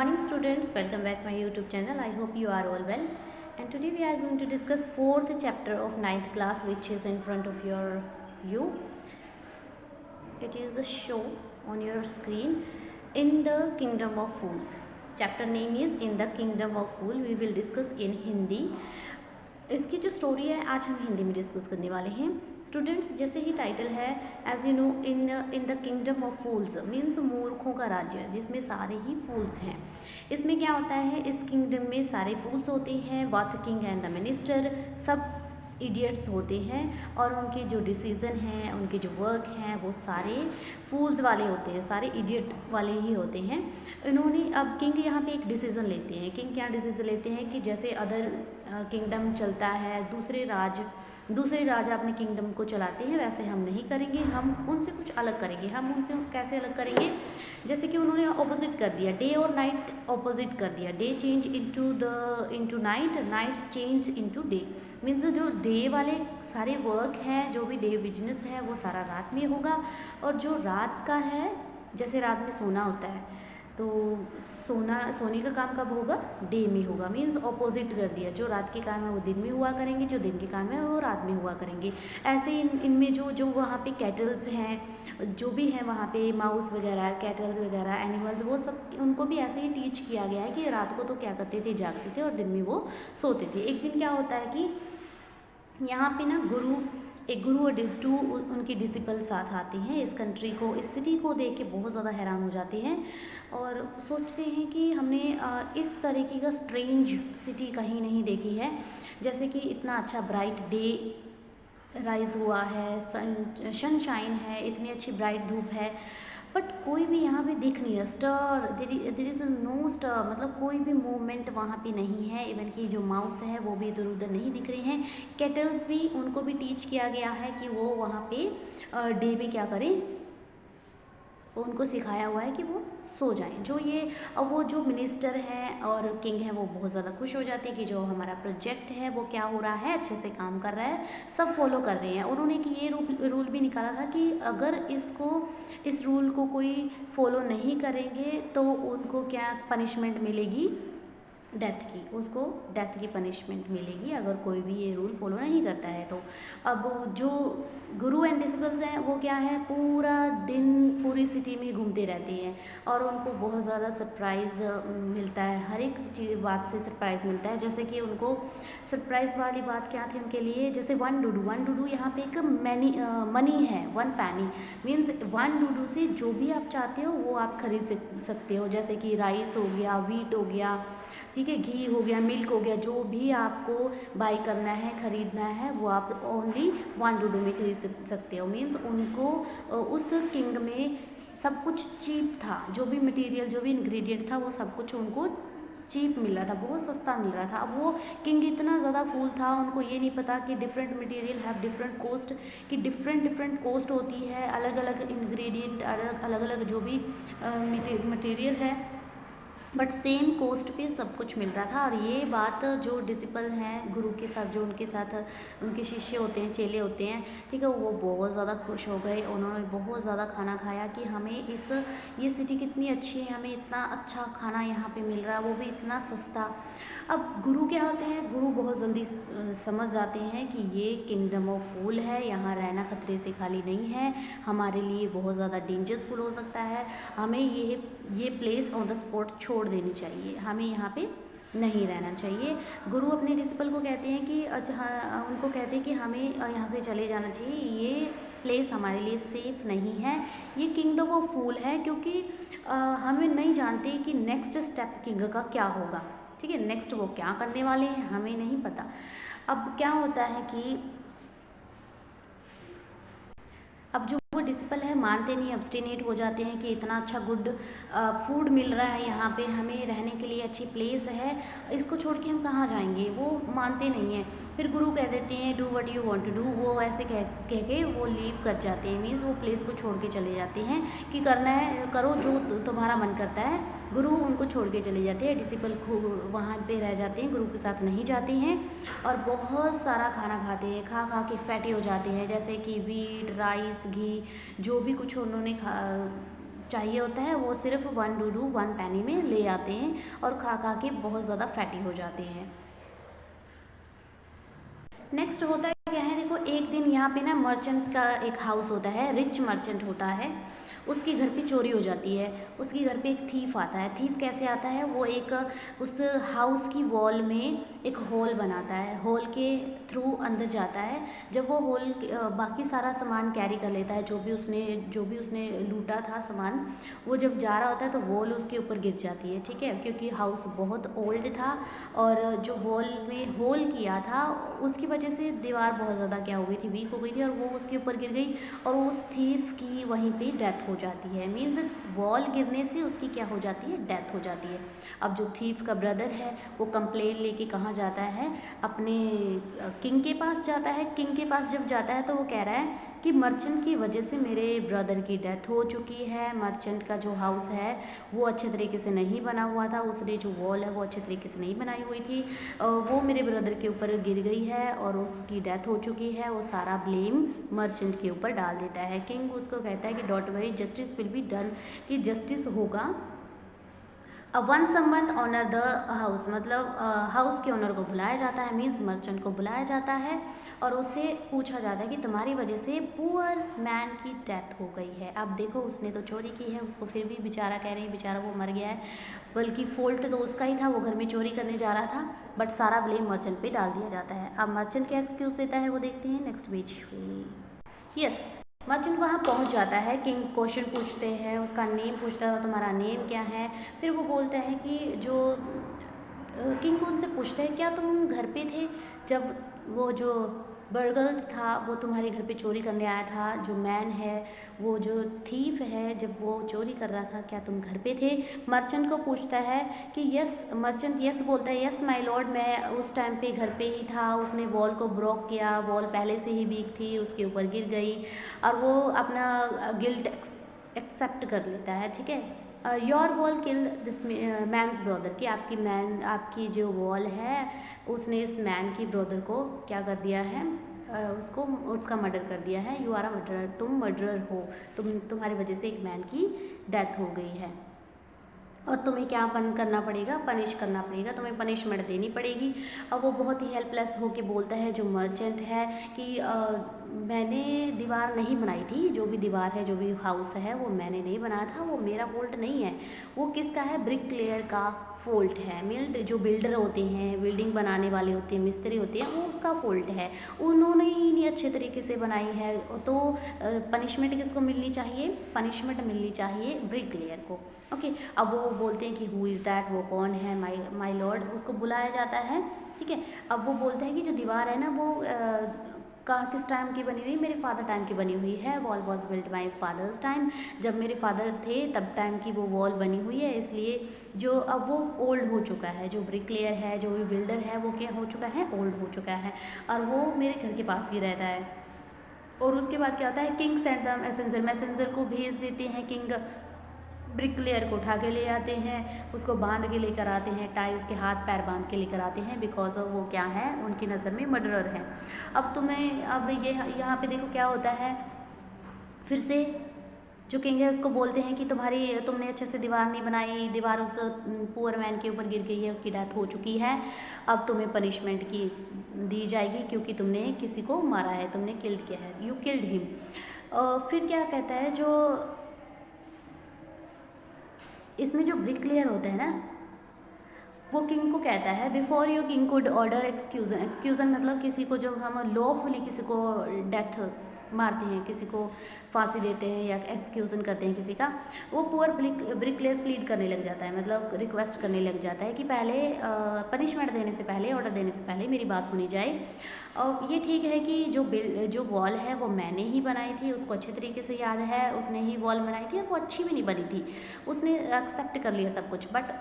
morning students, welcome back my YouTube channel. I hope you are all well, and today we are going to discuss fourth chapter of ninth class, which is in front of you. It is a show on your screen, In the Kingdom of Fools. Chapter name is In the Kingdom of Fool. We will discuss in Hindi. इसकी जो story है आज हम हिंदी में discuss करने वाले हैं students. जैसे ही टाइटल है, as you know, in the kingdom of fools means मूर्खों का राज्य, जिसमें सारे ही फूल्स हैं। इसमें क्या होता है, इस किंगडम में सारे फूल्स होते हैं, both king and the minister, सब इडियट्स होते हैं, और उनके जो डिसीज़न हैं, उनके जो वर्क हैं, वो सारे फूल्स वाले होते हैं, सारे इडियट वाले ही होते हैं। इन्होंने अब किंग यहाँ पे एक डिसीज़न लेते हैं। किंग क्या डिसीज़न लेते हैं कि जैसे अदर किंगडम चलता है, दूसरे राजा अपने किंगडम को चलाते हैं, वैसे हम नहीं करेंगे, हम उनसे कुछ अलग करेंगे। हम उनसे कैसे अलग करेंगे, जैसे कि उन्होंने ऑपोजिट कर दिया, डे और नाइट ऑपोजिट कर दिया। Day change into night, night change into day. Means जो डे वाले सारे वर्क हैं, जो भी डे बिजनेस है, वो सारा रात में होगा, और जो रात का है, जैसे रात में सोना होता है, तो सोने का काम कब होगा, डे में होगा। मीन्स ऑपोजिट कर दिया, जो रात के काम है वो दिन में हुआ करेंगे, जो दिन के काम है वो रात में हुआ करेंगे। ऐसे इनमें जो वहाँ पे कैटल्स हैं, जो भी हैं वहाँ पे, माउस वगैरह, कैटल्स वगैरह, एनिमल्स, वो सब उनको भी ऐसे ही टीच किया गया है कि रात को तो क्या करते थे, जागते थे, और दिन में वो सोते थे। एक दिन क्या होता है कि यहाँ पे ना एक गुरु और टू उनके डिसिपल साथ आते हैं। इस कंट्री को, इस सिटी को देख के बहुत ज़्यादा हैरान हो जाते हैं और सोचते हैं कि हमने इस तरीके का स्ट्रेंज सिटी कहीं नहीं देखी है। जैसे कि इतना अच्छा ब्राइट डे राइज हुआ है, सनशाइन है, इतनी अच्छी ब्राइट धूप है, बट कोई भी यहाँ पे दिख नहीं है। Star, there is no star, मतलब कोई भी मूवमेंट वहाँ पे नहीं है। इवन कि जो माउस है वो भी इधर उधर नहीं दिख रहे हैं। कैटल्स भी, उनको भी टीच किया गया है कि वो वहाँ पे डे में क्या करें, उनको सिखाया हुआ है कि वो सो जाएं। वो जो मिनिस्टर हैं और किंग हैं, वो बहुत ज़्यादा खुश हो जाते हैं कि जो हमारा प्रोजेक्ट है वो क्या हो रहा है, अच्छे से काम कर रहा है, सब फॉलो कर रहे हैं। उन्होंने कि ये रूल भी निकाला था कि अगर इस रूल को कोई फॉलो नहीं करेंगे तो उनको क्या पनिशमेंट मिलेगी, डेथ की, उसको डेथ की पनिशमेंट मिलेगी अगर कोई भी ये रूल फॉलो नहीं करता है। तो अब जो गुरु एंड डिसिपल्स हैं, वो क्या है, पूरा दिन पूरी सिटी में घूमते रहते हैं, और उनको बहुत ज़्यादा सरप्राइज़ मिलता है, हर एक बात से सरप्राइज़ मिलता है। जैसे कि उनको सरप्राइज़ वाली बात क्या थी उनके लिए, जैसे वन डूडू यहाँ पे एक मनी है, वन पैनी, मीन्स वन डूडू से जो भी आप चाहते हो वो आप खरीद सकते हो। जैसे कि राइस हो गया, वीट हो गया, ठीक है, घी हो गया, मिल्क हो गया, जो भी आपको बाई करना है, ख़रीदना है, वो आप ओनली वन डूडू में खरीद सकते हो। मीन्स उनको उस किंग में सब कुछ चीप था, जो भी मटेरियल, जो भी इंग्रेडिएंट था, वो सब कुछ उनको चीप मिल रहा था, बहुत सस्ता मिल रहा था। अब वो किंग इतना ज़्यादा फूल था, उनको ये नहीं पता कि different material have different cost, कि डिफरेंट कॉस्ट होती है, अलग अलग इंग्रेडिएंट, अलग अलग जो भी मटेरियल है, बट सेम कॉस्ट पे सब कुछ मिल रहा था। और ये बात जो डिसिपल हैं गुरु के साथ, जो उनके साथ उनके शिष्य होते हैं, चेले होते हैं, ठीक है, वो बहुत ज़्यादा खुश हो गए। उन्होंने बहुत ज़्यादा खाना खाया कि हमें ये सिटी कितनी अच्छी है, हमें इतना अच्छा खाना यहाँ पे मिल रहा है, वो भी इतना सस्ता। अब गुरु क्या होते हैं, गुरु बहुत जल्दी समझ जाते हैं कि ये किंगडम ऑफ फूल है, यहाँ रहना खतरे से खाली नहीं है, हमारे लिए बहुत ज़्यादा डेंजरसफुल हो सकता है, हमें ये प्लेस ऑन द स्पॉट छोड़ देनी चाहिए, हमें यहाँ पे नहीं रहना चाहिए। गुरु अपने डिसिपल को कहते हैं कि उनको कहते हैं कि हमें यहाँ से चले जाना चाहिए, ये प्लेस हमारे लिए सेफ़ नहीं है, ये किंगडम ऑफ फूल है, क्योंकि हमें नहीं जानते कि नेक्स्ट स्टेप किंग का क्या होगा, ठीक है, नेक्स्ट वो क्या करने वाले हैं, हमें नहीं पता। अब क्या होता है कि अब जो वो डिसिपल है मानते नहीं, ऑब्स्टिनेट हो जाते हैं कि इतना अच्छा गुड फूड मिल रहा है यहाँ पे, हमें रहने के लिए अच्छी प्लेस है, इसको छोड़ के हम कहाँ जाएंगे, वो मानते नहीं हैं। फिर गुरु कह देते हैं do what you want to do, वो ऐसे कह के वो लीव कर जाते हैं, मीन्स वो प्लेस को छोड़ के चले जाते हैं कि करना है करो, जो तुम्हारा मन करता है। गुरु उनको छोड़ के चले जाते हैं, डिसिपल वहाँ पे रह जाते हैं, गुरु के साथ नहीं जाते हैं, और बहुत सारा खाना खाते हैं, खा के फैटे हो जाते हैं, जैसे कि वीट, राइस, घी, जो भी कुछ उन्होंने चाहिए होता है वो सिर्फ 1 penny में ले आते हैं और खा खा के बहुत ज़्यादा फैटी हो जाते हैं। नेक्स्ट होता है क्या है, देखो एक दिन यहाँ पे ना मर्चेंट का एक हाउस होता है, रिच मर्चेंट होता है, उसके घर पे चोरी हो जाती है। उसके घर पे एक थीफ आता है। थीफ कैसे आता है, वो एक उस हाउस की वॉल में एक होल बनाता है, होल के थ्रू अंदर जाता है। जब वो होल बाकी सारा सामान कैरी कर लेता है, जो भी उसने लूटा था सामान, वो जब जा रहा होता है तो वॉल उसके ऊपर गिर जाती है, ठीक है, क्योंकि हाउस बहुत ओल्ड था और जो वॉल में होल किया था उसकी वजह से दीवार बहुत ज़्यादा क्या हो गई थी, वीक हो गई थी और वो उसके ऊपर गिर गई और उस थीफ की वहीं पे डेथ हो जाती है। मीन्स वॉल गिरने से उसकी क्या हो जाती है, डेथ हो जाती है। अब जो थीफ का ब्रदर है वो कंप्लेन लेके कहाँ जाता है, अपने किंग के पास जाता है। किंग के पास जब जाता है तो वो कह रहा है कि मर्चेंट की वजह से मेरे ब्रदर की डेथ हो चुकी है। मर्चेंट का जो हाउस है वो अच्छे तरीके से नहीं बना हुआ था, उसने जो वॉल है वो अच्छे तरीके से नहीं बनाई हुई थी, वो मेरे ब्रदर के ऊपर गिर गई है और उसकी डेथ हो चुकी है। वो सारा ब्लेम मर्चेंट के ऊपर डाल देता है। किंग उसको कहता है कि don't worry, justice will be done, कि जस्टिस होगा। One someone honour the house, मतलब हाउस के ओनर को बुलाया जाता है, मीन्स मर्चेंट को बुलाया जाता है और उससे पूछा जाता है कि तुम्हारी वजह से पुअर मैन की डेथ हो गई है। अब देखो उसने तो चोरी की है, उसको फिर भी बेचारा कह रहे हैं बेचारा वो मर गया है, बल्कि फॉल्ट तो उसका ही था, वो घर में चोरी करने जा रहा था, बट सारा ब्लेम मर्चेंट पे डाल दिया जाता है। अब मर्चेंट क्या एक्सक्यूज़ देता है वो देखते हैं नेक्स्ट पेज पे। यस, मर्चेंट वहाँ पहुँच जाता है। किंग क्वेश्चन पूछते हैं, उसका नेम पूछता है, तुम्हारा नेम क्या है। फिर वो बोलता है कि जो किंग उनसे पूछता है क्या तुम घर पे थे जब वो जो बर्गल्स था वो तुम्हारे घर पे चोरी करने आया था, जो मैन है वो जो थीफ है जब वो चोरी कर रहा था, क्या तुम घर पे थे। मर्चेंट को पूछता है कि यस, मर्चेंट यस बोलता है, यस माय लॉर्ड, मैं उस टाइम पे घर पे ही था। उसने वॉल को ब्रोक किया, वॉल पहले से ही वीक थी, उसके ऊपर गिर गई और वो अपना गिल्ट एक्सेप्ट कर लेता है, ठीक है। Your wall kill this man's brother, कि आपकी जो वॉल है उसने इस मैन की ब्रदर को क्या कर दिया है, उसका मर्डर कर दिया है। यू आर अ मर्डरर, तुम मर्डरर हो, तुम्हारी वजह से एक मैन की डेथ हो गई है और तुम्हें क्या करना पड़ेगा, पनिश करना पड़ेगा, तुम्हें पनिशमेंट देनी पड़ेगी। अब वो बहुत ही हेल्पलेस होके बोलता है जो मर्चेंट है कि मैंने दीवार नहीं बनाई थी, जो भी दीवार है, जो भी हाउस है वो मैंने नहीं बनाया था, वो मेरा फॉल्ट नहीं है। वो किसका है, ब्रिकलेयर का फॉल्ट है। जो बिल्डर होते हैं, बिल्डिंग बनाने वाले होते हैं, मिस्त्री होते हैं, वो उसका फॉल्ट है, उन्होंने ही नहीं अच्छे तरीके से बनाई है। तो पनिशमेंट किसको मिलनी चाहिए, पनिशमेंट मिलनी चाहिए ब्रिकलेयर को। ओके, अब वो बोलते हैं कि हु इज़ दैट, वो कौन है, माई लॉर्ड, उसको बुलाया जाता है, ठीक है। अब वो बोलते हैं कि जो दीवार है ना वो किस टाइम की बनी हुई, मेरे फादर टाइम की बनी हुई है। Wall was built my father's time, जब मेरे फादर थे तब टाइम की वो वॉल बनी हुई है, इसलिए जो अब वो ओल्ड हो चुका है, जो ब्रिकलेयर है, जो भी बिल्डर है, वो क्या हो चुका है, ओल्ड हो चुका है और वो मेरे घर के पास ही रहता है। और उसके बाद क्या होता है, king send the messenger, messenger को भेज देते हैं किंग, ब्रिकलेयर को उठा के ले आते हैं, उसको बांध के लेकर आते हैं, टाई उसके हाथ पैर बांध के लेकर आते हैं, बिकॉज वो क्या है, उनकी नज़र में मर्डरर है। अब ये यहाँ पे देखो क्या होता है, फिर से जो किंग है उसको बोलते हैं कि तुमने अच्छे से दीवार नहीं बनाई, दीवार उस पुअर मैन के ऊपर गिर गई है, उसकी डेथ हो चुकी है, अब तुम्हें पनिशमेंट की दी जाएगी क्योंकि तुमने किसी को मारा है, तुमने किल्ड किया है, यू किल्ड हिम। फिर क्या कहता है, जो इसमें जो ब्रिकलेयर होता है ना, वो किंग को कहता है before you king could order execution, execution मतलब किसी को जब हम लॉफुली किसी को डेथ मारते हैं, किसी को फांसी देते हैं या एक्सक्यूजन करते हैं किसी का, वो पुअर ब्रिकलेयर प्लीड करने लग जाता है, मतलब रिक्वेस्ट करने लग जाता है कि पहले पनिशमेंट देने से पहले, ऑर्डर देने से पहले मेरी बात सुनी जाए। और ये ठीक है कि जो वॉल है वो मैंने ही बनाई थी, उसको अच्छे तरीके से याद है, उसने ही वॉल बनाई थी और वो अच्छी भी नहीं बनी थी, उसने एक्सेप्ट कर लिया सब कुछ, बट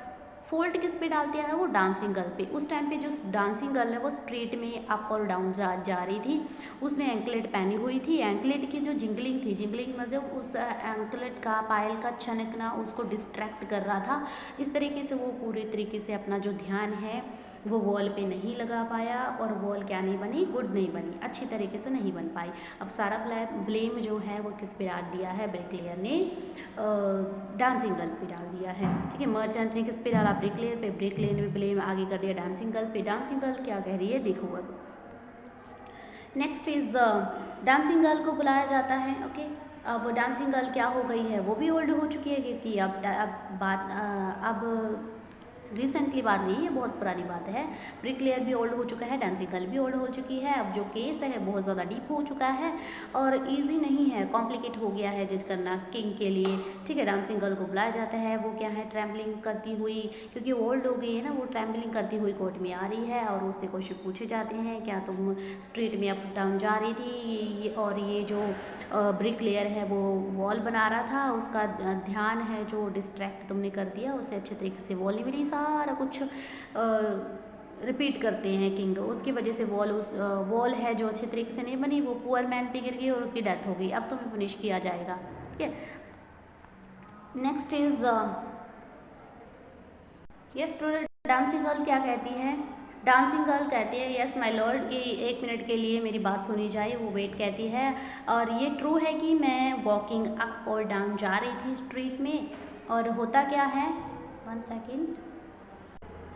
फॉल्ट किस पे डालते हैं, वो डांसिंग गर्ल पे। उस टाइम पे जो डांसिंग गर्ल है वो स्ट्रीट में अप और डाउन जा रही थी, उसने एंकलेट पहनी हुई थी। एंकलेट की जो जिंगलिंग थी, जिंगलिंग मतलब उस एंकलेट का पायल का छनकना उसको डिस्ट्रैक्ट कर रहा था। इस तरीके से वो पूरी तरीके से अपना जो ध्यान है वो वॉल पे नहीं लगा पाया और वॉल क्या नहीं बनी, गुड नहीं बनी, अच्छी तरीके से नहीं बन पाई। अब सारा ब्लेम जो है वो किस पे डाल दिया है, ब्रिकलेयर ने डांसिंग गर्ल पे डाल दिया है। ठीक है, मर्चेंट ने किस पे डाला, ब्रिकलेयर पे, ब्रिकलेयर ने ब्लेम आगे कर दिया डांसिंग गर्ल पे। डांसिंग गर्ल क्या कह रही है देखो अब। नेक्स्ट इज डांसिंग गर्ल को बुलाया जाता है। ओके, अब डांसिंग गर्ल क्या हो गई है, वो भी ओल्ड हो चुकी है, क्योंकि अब रिसेंटली बात नहीं है, बहुत पुरानी बात है। ब्रिकलेयर भी ओल्ड हो चुका है, डांसिंग गर्ल भी ओल्ड हो चुकी है। अब जो केस है बहुत ज़्यादा डीप हो चुका है और इजी नहीं है, कॉम्प्लिकेट हो गया है जज करना किंग के लिए। ठीक है, डांसिंग गर्ल को बुलाया जाता है, वो क्या है ट्रैम्बलिंग करती हुई, क्योंकि ओल्ड हो गई है ना, वो ट्रैम्बलिंग करती हुई कोर्ट में आ रही है और उससे क्वेश्चन पूछे जाते हैं, क्या तुम स्ट्रीट में अप डाउन जा रही थी और ये जो ब्रिकलेयर है वो वॉल बना रहा था, उसका ध्यान है जो डिस्ट्रैक्ट तुमने कर दिया, उससे अच्छे तरीके से वॉल नहीं मिली, सारा कुछ रिपीट करते हैं किंग। उसकी वजह से वॉल है जो अच्छे तरीके से नहीं बनी, वो पुअर मैन पे गिर गई और उसकी डेथ हो गई। अब तुम्हें पुनिश किया जाएगा। ठीक है, next is yes student, dancing girl क्या कहती है, डांसिंग गर्ल कहती है यस माय लॉर्ड, कि 1 मिनट के लिए मेरी बात सुनी जाए, वो वेट कहती है। और ये ट्रू है कि मैं वॉकिंग अप और डाउन जा रही थी स्ट्रीट में, और होता क्या है, 1 सेकेंड,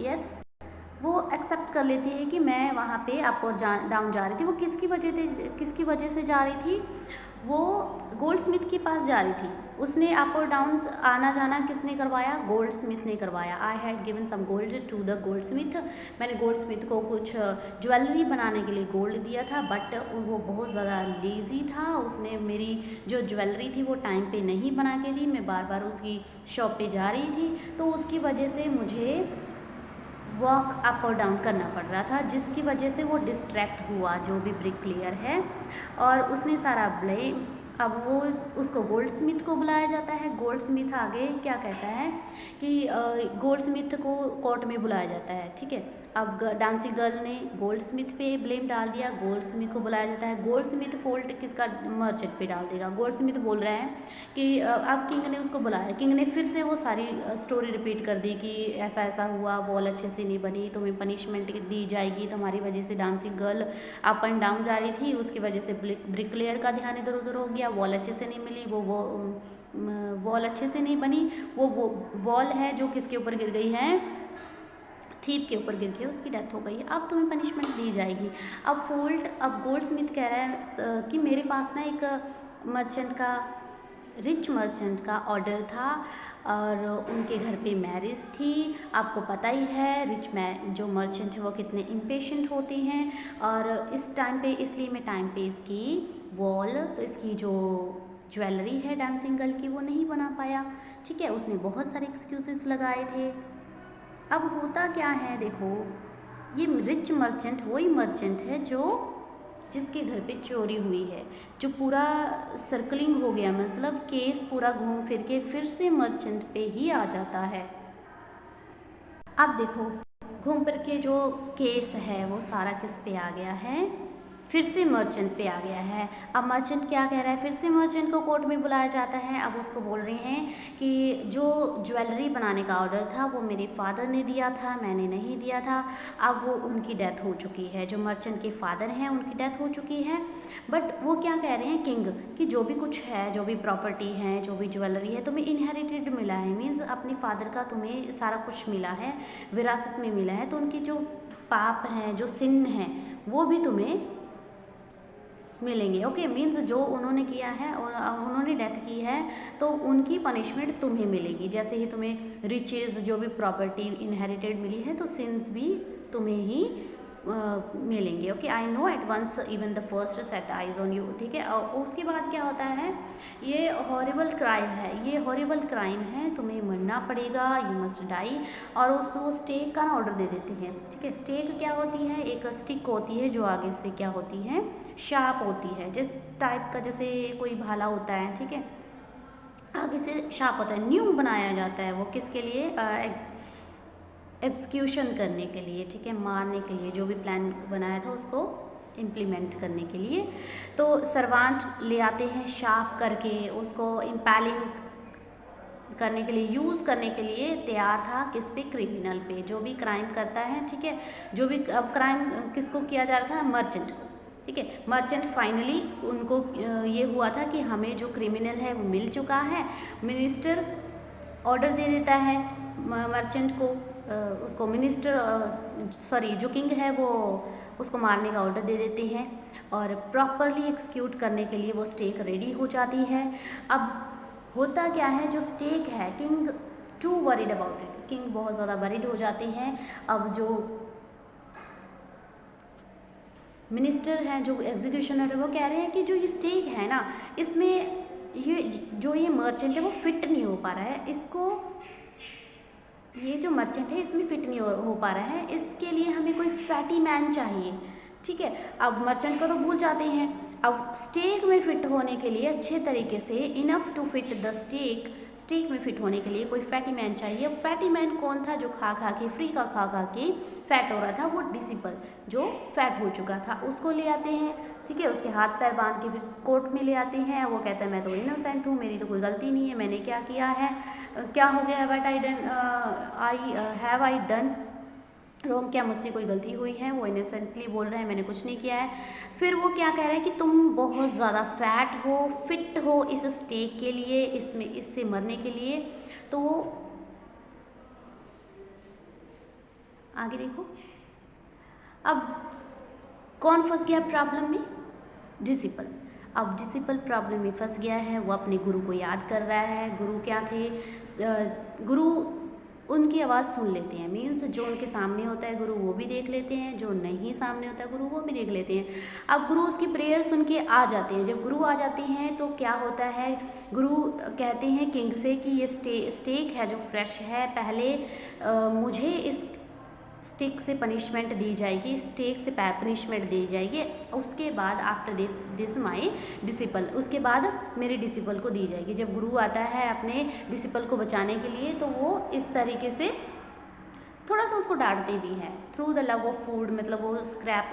यस वो एक्सेप्ट कर लेती है कि मैं वहाँ पे अप और डाउन जा रही थी। वो किसकी वजह से जा रही थी, वो गोल्ड स्मिथ के पास जा रही थी। उसने अप और डाउन आना जाना किसने करवाया, गोल्ड स्मिथ ने करवाया। I had given some gold to the goldsmith, मैंने गोल्ड स्मिथ को कुछ ज्वेलरी बनाने के लिए गोल्ड दिया था, बट वो बहुत ज़्यादा लेज़ी था, उसने मेरी जो ज्वेलरी थी वो टाइम पे नहीं बना के दी, मैं बार बार उसकी शॉप पे जा रही थी, तो उसकी वजह से मुझे वॉक अप और डाउन करना पड़ रहा था, जिसकी वजह से वो डिस्ट्रैक्ट हुआ, जो भी ब्रिकलेयर है, और उसने सारा ब्लेम। अब वो उसको गोल्ड स्मिथ को बुलाया जाता है। गोल्ड स्मिथ आगे क्या कहता है कि गोल्ड स्मिथ को कोर्ट में बुलाया जाता है। ठीक है, अब डांसिंग गर्ल ने गोल्ड स्मिथ पे ब्लेम डाल दिया, गोल्ड स्मिथ को बुलाया जाता है। गोल्ड स्मिथ फॉल्ट किसका, मर्चेंट पे डाल देगा। गोल्ड स्मिथ बोल रहा है कि अब किंग ने उसको बुलाया, किंग ने फिर से वो सारी स्टोरी रिपीट कर दी कि ऐसा ऐसा हुआ, वॉल अच्छे से नहीं बनी, तुम्हें पनिशमेंट दी जाएगी, तुम्हारी वजह से dancing girl up and down जा रही थी, उसकी वजह से ब्रिकलेयर का ध्यान इधर उधर हो गया, वॉल अच्छे से नहीं मिली, वो वॉल अच्छे से नहीं बनी, वो वॉल है जो किसके ऊपर गिर गई है, थीप के ऊपर गिर के उसकी डेथ हो गई। अब तुम्हें पनिशमेंट दी जाएगी। अब गोल्ड स्मिथ कह रहा है कि मेरे पास ना एक रिच मर्चेंट का ऑर्डर था और उनके घर पे मैरिज थी। आपको पता ही है जो मर्चेंट है वो कितने इम्पेशेंट होते हैं, और इस टाइम पे इसलिए मैं टाइम पे इसकी जो ज्वेलरी है डांसिंग गर्ल की वो नहीं बना पाया। ठीक है, उसने बहुत सारे एक्सक्यूजेस लगाए थे। अब होता क्या है देखो, ये रिच मर्चेंट वही मर्चेंट है जिसके घर पे चोरी हुई है, जो पूरा सर्कलिंग हो गया, मतलब केस पूरा घूम फिर के फिर से मर्चेंट पे ही आ जाता है। अब देखो घूम फिर के जो केस है वो सारा किस पे आ गया है, फिर से मर्चेंट पे आ गया है। अब मर्चेंट क्या कह रहा है, फिर से मर्चेंट को कोर्ट में बुलाया जाता है। अब उसको बोल रहे हैं कि जो ज्वेलरी बनाने का ऑर्डर था वो मेरे फादर ने दिया था, मैंने नहीं दिया था। अब वो उनकी डेथ हो चुकी है, जो मर्चेंट के फादर हैं उनकी डेथ हो चुकी है। बट वो क्या कह रहे हैं किंग कि जो भी कुछ है, जो भी प्रॉपर्टी है, जो भी ज्वेलरी है तुम्हें इनहेरिटेड मिला है, मीन्स अपने फादर का तुम्हें सारा कुछ मिला है, विरासत में मिला है, तो उनकी जो पाप हैं, जो सिन है, वो भी तुम्हें मिलेंगे। ओके, मीन्स जो उन्होंने किया है और उन्होंने डेथ की है तो उनकी पनिशमेंट तुम्हें मिलेगी। जैसे ही तुम्हें रिचेज जो भी प्रॉपर्टी इनहेरिटेड मिली है तो सिंस भी तुम्हें ही मिलेंगे। Okay, I know at once even the first set eyes on you. ठीक है, और उसके बाद क्या होता है, ये हॉरिबल क्राइम है, ये हॉरिबल क्राइम है, तुम्हें मरना पड़ेगा, यू मस्ट डाई। और उसको स्टेक का ऑर्डर दे देते हैं। ठीक है, स्टेक क्या होती है, एक स्टिक होती है जो आगे से क्या होती है, शार्प होती है, जिस टाइप का जैसे कोई भाला होता है। ठीक है, आगे से शार्प होता है, न्यू बनाया जाता है वो किसके लिए, एग्जीक्यूशन करने के लिए, ठीक है, मारने के लिए, जो भी प्लान बनाया था उसको इम्प्लीमेंट करने के लिए। तो सर्वांट ले आते हैं शार्प करके, उसको इम्पैलिंग करने के लिए, यूज़ करने के लिए तैयार था, किस पे, क्रिमिनल पे, जो भी क्राइम करता है, ठीक है, जो भी अब क्राइम किसको किया जा रहा था, मर्चेंट को, ठीक है। मर्चेंट फाइनली उनको ये हुआ था कि हमें जो क्रिमिनल है वो मिल चुका है। मिनिस्टर ऑर्डर दे देता है मर्चेंट को, उसको मिनिस्टर सॉरी जो किंग है वो उसको मारने का ऑर्डर दे देते हैं और प्रॉपरली एक्सिक्यूट करने के लिए वो स्टेक रेडी हो जाती है। अब होता क्या है, जो स्टेक है, king to worried about it, king बहुत ज़्यादा वरीड हो जाते हैं। अब जो मिनिस्टर हैं, जो एग्जीक्यूशनर है, वो कह रहे हैं कि जो ये स्टेक है ना, इसमें ये मर्चेंट है वो फिट नहीं हो पा रहा है, इसको, ये जो मर्चेंट है इसमें फिट नहीं हो पा रहा है, इसके लिए हमें कोई फैटी मैन चाहिए, ठीक है। अब मर्चेंट को तो भूल जाते हैं, अब स्टेक में फिट होने के लिए अच्छे तरीके से, enough to fit the stake में फिट होने के लिए कोई फैटी मैन चाहिए। अब फैटी मैन कौन था, जो खा खा के, फ्री का खा खा के फैट हो रहा था, वो डिसिपल जो फैट हो चुका था, उसको ले आते हैं, ठीक है। उसके हाथ पैर बांध के फिर कोर्ट में ले आते हैं। वो कहता है मैं तो इनोसेंट हूँ, मेरी तो कोई गलती नहीं है, मैंने क्या किया है, क्या हो गया, हैव आई डन रॉन्ग, क्या मुझसे कोई गलती हुई है। वो इनोसेंटली बोल रहे हैं मैंने कुछ नहीं किया है। फिर वो क्या कह रहे हैं कि तुम बहुत ज़्यादा फैट हो, फिट हो इस स्टेक के लिए, इससे मरने के लिए। तो आगे देखो, अब कौन फंस गया प्रॉब्लम में, डिसिपल। अब डिसिपल प्रॉब्लम में फंस गया है, वो अपने गुरु को याद कर रहा है। गुरु क्या थे, गुरु उनकी आवाज़ सुन लेते हैं, मीन्स जो उनके सामने होता है गुरु वो भी देख लेते हैं, जो नहीं सामने होता है गुरु वो भी देख लेते हैं। अब गुरु उसकी प्रेयर सुन के आ जाते हैं। जब गुरु आ जाते हैं तो क्या होता है, गुरु कहते हैं किंग से कि ये स्टेक है जो फ्रेश है, पहले मुझे इस स्टेक से पनिशमेंट दी जाएगी, स्टेक से पनिशमेंट दी जाएगी, उसके बाद आफ्टर दिस माई डिसिपल, उसके बाद मेरे डिसिपल को दी जाएगी। जब गुरु आता है अपने डिसिपल को बचाने के लिए तो वो इस तरीके से थोड़ा सा उसको डांटते भी हैं, through the love of food, मतलब वो स्क्रैप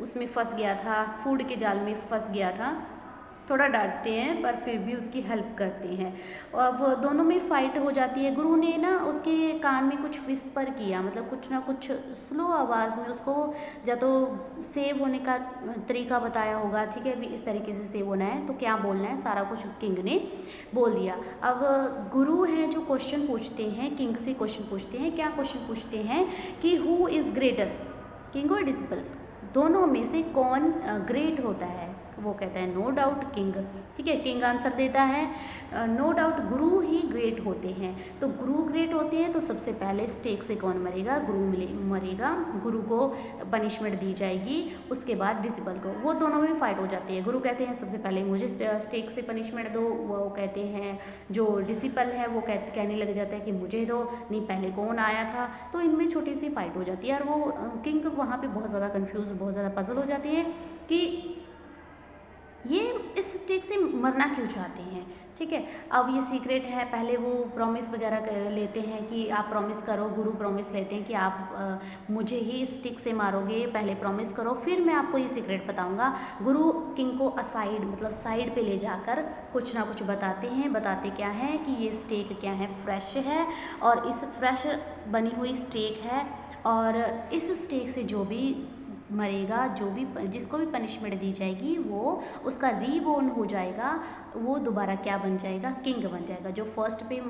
उसमें फंस गया था, फूड के जाल में फंस गया था, थोड़ा डांटते हैं पर फिर भी उसकी हेल्प करते हैं। और वो दोनों में फ़ाइट हो जाती है। गुरु ने ना उसके कान में कुछ विस्पर किया, मतलब कुछ ना कुछ स्लो आवाज़ में उसको या तो सेव होने का तरीका बताया होगा, ठीक है, भी इस तरीके से सेव होना है तो क्या बोलना है, सारा कुछ किंग ने बोल दिया। अब गुरु हैं जो क्वेश्चन पूछते हैं, किंग से क्वेश्चन पूछते हैं, क्या क्वेश्चन पूछते हैं कि हु इज़ ग्रेटर, किंग और डिसिपल, दोनों में से कौन ग्रेट होता है। वो कहता है नो डाउट किंग, ठीक है। किंग आंसर देता है नो डाउट गुरु ही ग्रेट होते हैं। तो गुरु ग्रेट होते हैं तो सबसे पहले स्टेक से कौन मरेगा, गुरु मरेगा, गुरु को पनिशमेंट दी जाएगी, उसके बाद डिसिपल को। वो दोनों में फाइट हो जाती है। गुरु कहते हैं सबसे पहले मुझे स्टेक से पनिशमेंट दो, वो कहते हैं जो डिसिपल है वो कहने लग जाता है कि मुझे दो, नहीं पहले कौन आया था। तो इनमें छोटी सी फाइट हो जाती है और वो किंग वहाँ पे बहुत ज़्यादा कंफ्यूज, बहुत ज़्यादा पजल हो जाती है कि ये इस स्टेक से मरना क्यों चाहते हैं, ठीक है। अब ये सीक्रेट है, पहले वो प्रॉमिस वगैरह लेते हैं कि आप प्रॉमिस करो, गुरु प्रॉमिस लेते हैं कि आप मुझे ही स्टिक से मारोगे, पहले प्रॉमिस करो फिर मैं आपको ये सीक्रेट बताऊंगा। गुरु किंग को असाइड, मतलब साइड पे ले जाकर कुछ ना कुछ बताते हैं। बताते क्या है कि ये स्टेक क्या है, फ्रेश है और इस फ्रेश बनी हुई स्टेक है और इस स्टेक से जो भी मरेगा, जो भी जिसको भी पनिशमेंट दी जाएगी वो उसका रीबोर्न हो जाएगा, वो दोबारा क्या बन जाएगा, किंग बन जाएगा। जो फर्स्ट पे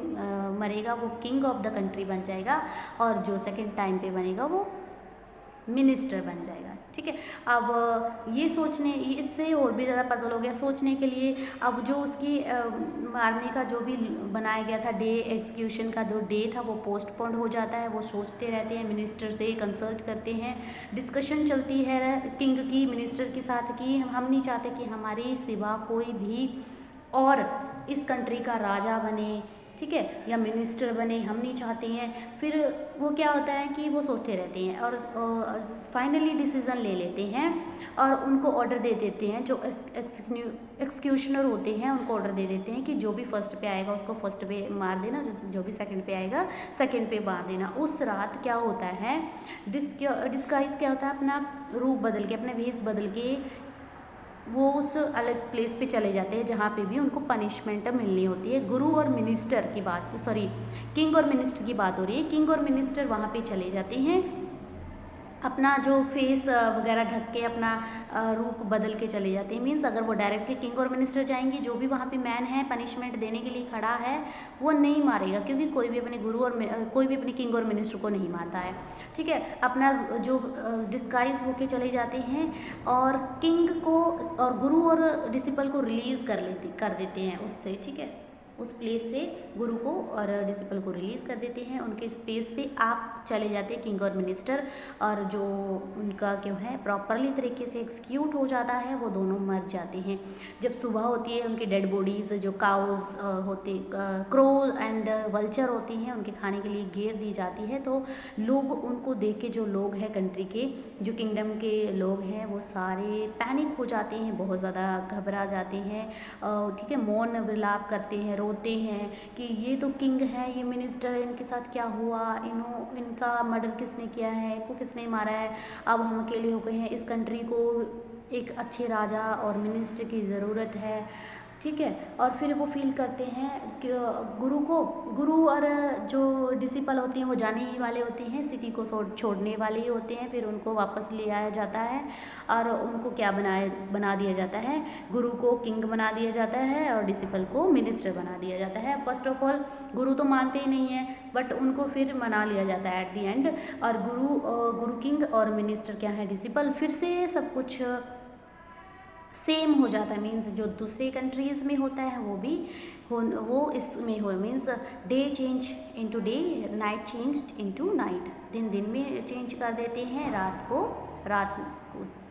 मरेगा वो किंग ऑफ द कंट्री बन जाएगा और जो सेकंड टाइम पे बनेगा वो मिनिस्टर बन जाएगा, ठीक है। अब ये सोचने, इससे और भी ज़्यादा पजल हो गया सोचने के लिए। अब जो उसकी मारने का जो भी बनाया गया था डे, एग्जीक्यूशन का जो डे था वो पोस्टपोन्ड हो जाता है। वो सोचते रहते हैं, मिनिस्टर से कंसल्ट करते हैं, डिस्कशन चलती है किंग की मिनिस्टर के साथ कि हम नहीं चाहते कि हमारे सिवा कोई भी और इस कंट्री का राजा बने ठीक है, या मिनिस्टर बने, हम नहीं चाहते हैं। फिर वो क्या होता है कि वो सोचते रहते हैं और फाइनली डिसीज़न ले लेते हैं और उनको ऑर्डर दे देते हैं, जो एक्सक्यूशनर होते हैं उनको ऑर्डर दे देते हैं कि जो भी फर्स्ट पे आएगा उसको फर्स्ट पे मार देना, जो भी सेकंड पे आएगा सेकंड पे मार देना। उस रात क्या होता है, डिस्गाइज क्या होता है, अपना रूप बदल के, अपने भेष बदल के वो उस अलग प्लेस पे चले जाते हैं जहाँ पे भी उनको पनिशमेंट मिलनी होती है। गुरु और मिनिस्टर की बात, सॉरी किंग और मिनिस्टर की बात हो रही है। किंग और मिनिस्टर वहाँ पे चले जाते हैं, अपना जो फेस वगैरह ढक के अपना रूप बदल के चले जाते हैं। मीन्स अगर वो डायरेक्टली किंग और मिनिस्टर जाएंगे, जो भी वहाँ पे मैन है पनिशमेंट देने के लिए खड़ा है वो नहीं मारेगा, क्योंकि कोई भी अपने गुरु और कोई भी अपने किंग और मिनिस्टर को नहीं मारता है। ठीक है, अपना जो डिस्गाइज होके चले जाते हैं और किंग को और गुरु और डिसिपल को रिलीज़ कर देते हैं उससे। ठीक है, उस प्लेस से गुरु को और डिसिपल को रिलीज़ कर देते हैं। उनके स्पेस पे आप चले जाते हैं किंग और मिनिस्टर, और जो उनका क्यों है प्रॉपरली तरीके से एग्जीक्यूट हो जाता है, वो दोनों मर जाते हैं। जब सुबह होती है उनकी डेड बॉडीज़ जो काउज होते, क्रो एंड वल्चर होती हैं, उनके खाने के लिए घेर दी जाती है। तो लोग उनको देख के, जो लोग हैं कंट्री के, जो किंगडम के लोग हैं, वो सारे पैनिक हो जाते हैं, बहुत ज़्यादा घबरा जाते हैं। ठीक है, मौन विलाप करते हैं, रोते हैं कि ये तो किंग है, ये मिनिस्टर है, इनके साथ क्या हुआ, इनका मर्डर किसने किया है, इनको किसने मारा है, अब हम अकेले हो गए हैं, इस कंट्री को एक अच्छे राजा और मिनिस्टर की ज़रूरत है। ठीक है, और फिर वो फील करते हैं कि गुरु और जो डिसिपल होते हैं वो जाने ही वाले होते हैं, सिटी को छोड़ने वाले ही होते हैं। फिर उनको वापस ले आया जाता है और उनको क्या बना दिया जाता है, गुरु को किंग बना दिया जाता है और डिसिपल को मिनिस्टर बना दिया जाता है। फर्स्ट ऑफ ऑल गुरु तो मानते ही नहीं है, बट उनको फिर मना लिया जाता है एट दी एंड, और गुरु किंग और मिनिस्टर क्या है डिसिपल, फिर से सब कुछ सेम हो जाता है। मीन्स जो दूसरे कंट्रीज़ में होता है वो इसमें हो, means day change into day, night changed into night, दिन में चेंज कर देते हैं, रात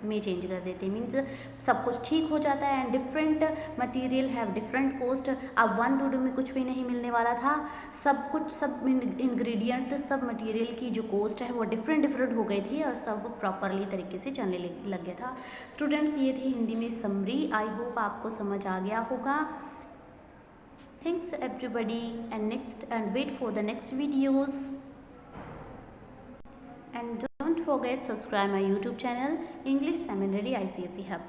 में चेंज कर देते हैं। मीन्स सब कुछ ठीक हो जाता है and different material have different cost. अब 1 2 में कुछ भी नहीं मिलने वाला था, सब कुछ, सब इंग्रेडिएंट, सब मटेरियल की जो कॉस्ट है वो डिफरेंट हो गई थी और सब प्रॉपरली तरीके से चलने लग गया था। स्टूडेंट्स, ये थी हिंदी में समरी। आई होप आपको समझ आ गया होगा। Thanks everybody and wait for the next videos and don't forget subscribe my YouTube channel English Seminary ICSE Hub.